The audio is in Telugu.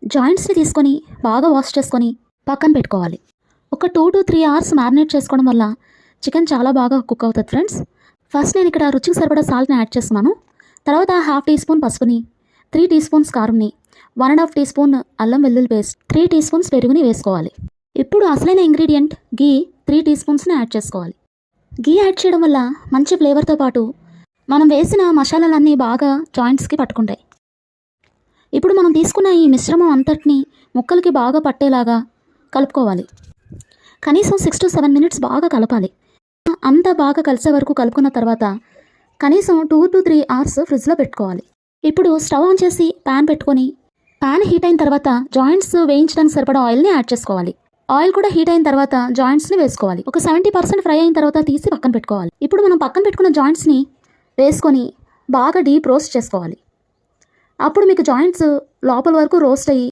జాయింట్స్ని తీసుకొని బాగా వాష్ చేసుకొని పక్కన పెట్టుకోవాలి. ఒక 2 to 3 అవర్స్ మ్యారినేట్ చేసుకోవడం వల్ల చికెన్ చాలా బాగా కుక్ అవుతుంది ఫ్రెండ్స్. ఫస్ట్ నేను ఇక్కడ రుచికి సరిపడా సాల్ట్ని యాడ్ చేస్తున్నాను. తర్వాత 1/2 టీ స్పూన్ పసుపుని, 3 టీ స్పూన్స్ కారంని, 1.5 టీ స్పూన్ అల్లం వెల్లుల్లి పేస్ట్, 3 టీ స్పూన్స్ పెరుగుని వేసుకోవాలి. ఇప్పుడు అసలైన ఇంగ్రీడియంట్ గీ 3 టీ స్పూన్స్ని యాడ్ చేసుకోవాలి. గీ యాడ్ చేయడం వల్ల మంచి ఫ్లేవర్తో పాటు మనం వేసిన మసాలాలన్నీ బాగా జాయింట్స్కి పట్టుకుంటాయి. ఇప్పుడు మనం తీసుకున్న ఈ మిశ్రమం అంతటిని ముక్కలకి బాగా పట్టేలాగా కలుపుకోవాలి. కనీసం 6 to 7 మినిట్స్ బాగా కలపాలి. అంతా బాగా కలిసే వరకు కలుపుకున్న తర్వాత కనీసం 2 to 3 అవర్స్ ఫ్రిడ్జ్లో పెట్టుకోవాలి. ఇప్పుడు స్టవ్ ఆన్ చేసి ప్యాన్ పెట్టుకొని ప్యాన్ హీట్ అయిన తర్వాత జాయింట్స్ వేయించడానికి సరిపడా ఆయిల్ని యాడ్ చేసుకోవాలి. ఆయిల్ కూడా హీట్ అయిన తర్వాత జాయింట్స్ని వేసుకోవాలి. ఒక 70% ఫ్రై అయిన తర్వాత తీసి పక్కన పెట్టుకోవాలి. ఇప్పుడు మనం పక్కన పెట్టుకున్న జాయింట్స్ని వేసుకొని బాగా డీప్ రోస్ట్ చేసుకోవాలి. అప్పుడు మీకు జాయింట్స్ లోపల వరకు రోస్ట్ అయ్యి